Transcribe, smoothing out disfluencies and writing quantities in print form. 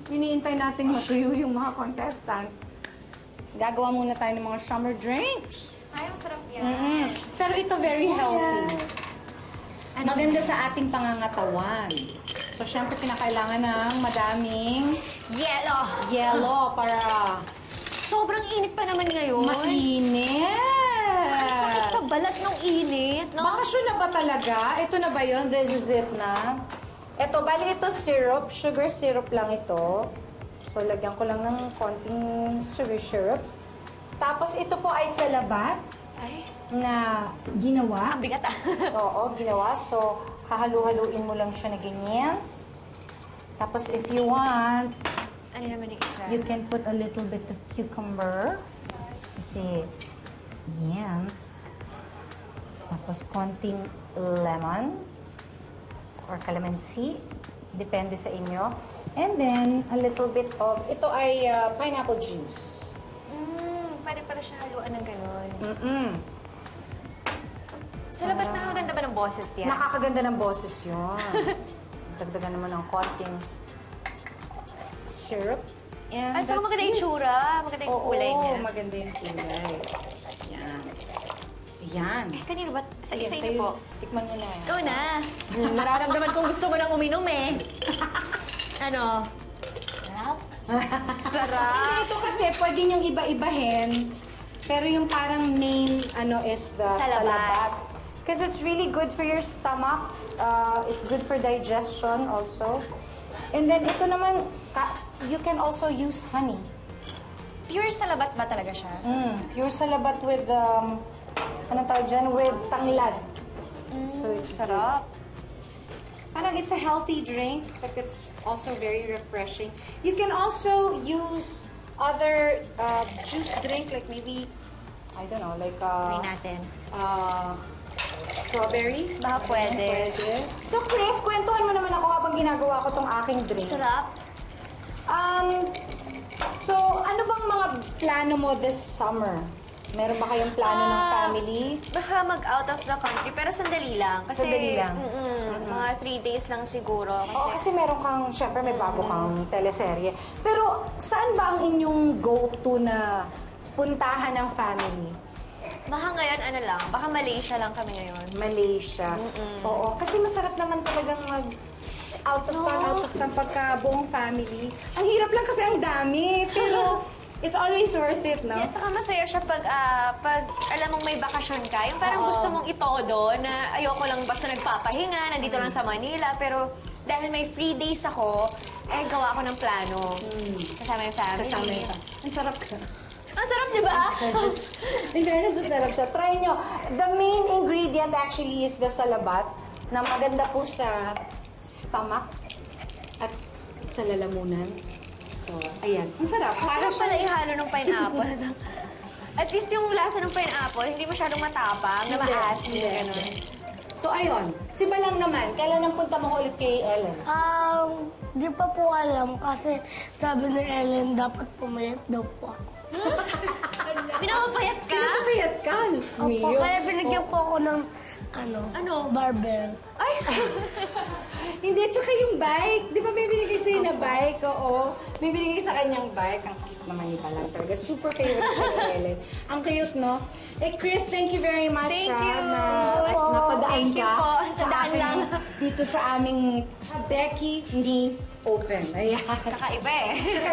iniintay natin matuyo yung mga contestant, gagawa muna tayo ng mga summer drinks. Ay, masarap yan. Pero ito very healthy. Maganda sa ating pangangatawan. So, syempre, pinakailangan ng madaming yellow para Sobrang init pa naman ngayon. mainit. Ang sakit sa balat ng init, no? Bakasyon na ba talaga? Ito na ba yun? This is it na. Ito, bali ito syrup. Sugar syrup lang ito. So, lagyan ko lang ng konting sugar syrup. Tapos, ito po ay salabat Ay, na ginawa. ang bigat ah. Oo, ginawa. So, hahalu-haluin mo lang siya na ganyan. Tapos, if you want, Ano naman yung isa? you can put a little bit of cucumber. Kasi, yan. Tapos, konting lemon or calamansi. Depende sa inyo. And then, a little bit of, ito ay pineapple juice. Pwede pala siya haluan ng gano'n. Mm-mm. Salabat na maganda ba ng boses yan? Nakakaganda ng boses yun. Dagdagan naman ng konting syrup. And At saka that's maganda yung it. tsura, maganda yung kulay niya. Oo, maganda yung kulay. Yan. Yan. Kanino ba? Sa Sige, isa sa'yo. niyo po. Tikman mo na yan. Ikaw na. Nararamdaman kong gusto mo nang uminom eh. Ano? Sarap? Sarap. Hindi, ito kasi pwede niyong iba-ibahin. Pero yung parang main ano is the salabat. Because it's really good for your stomach. It's good for digestion also. And then ito naman, you can also use honey. Pure salabat ba talaga siya? Pure salabat with, anong tawag dyan? With tanglad. So it's Sarap. Parang it's a healthy drink, but it's also very refreshing. You can also use other juice drink, like maybe, I don't know, like Try natin. strawberry. Baka pwede. So Chris, kwentuhan mo naman ako habang ginagawa ko tong aking drink. Sarap. So ano bang mga plano mo this summer? Meron ba kayong plano ng family? Baka mag-out of the country, pero sandali lang. Kasi, Sandali lang. Mga 3 days lang siguro. Oo, kasi meron kang, syempre may bago kang teleserye. Pero saan ba ang inyong go-to na puntahan ng family? Baka ngayon, ano lang, baka Malaysia lang kami ngayon. Malaysia. Oo, kasi masarap naman talagang mag out of town pagka buong family. Ang hirap lang kasi ang dami, pero it's always worth it, no? At saka masaya siya pag alam mong may bakasyon ka. Yung parang gusto mong itodo na ayoko lang basta nagpapahinga, nandito lang sa Manila. Pero dahil may free days ako, gawa ako ng plano. Kasama yung family. Kasama ito. Ang sarap ka. Ang sarap, di ba? In fairness, masarap siya. Try nyo. The main ingredient actually is the salabat na maganda po sa stomach at sa lalamunan. So, ayan. Ang sarap. Para pala ihalo ng pineapple. At least yung lasa ng pineapple, hindi masyadong matapang, na maasim, gano'n. So, ayun. Si Balang naman, kailan ang punta mo ulit kay Ellen? Di pa po alam kasi sabi ni Ellen dapat pumayat daw po ako. Pinapapayat ka? Pinapayat ka, Diyos Opo, mio. kaya binigyan po ako ng Ano? barbell. Ay! Hindi, tsaka yung bike. Di ba may binigay sa'yo na bike? Oo. May binigay sa kanyang bike. Ang cute naman ni Balang talaga. Super favorite siya ni Ellen. Ang cute, no? Chris, thank you very much. Thank you. At napadaan Thank you ka. po. Sa daan aking- lang. Dito sa aming Becky Ni Open. Ayan. Kakaiba eh. Tsaka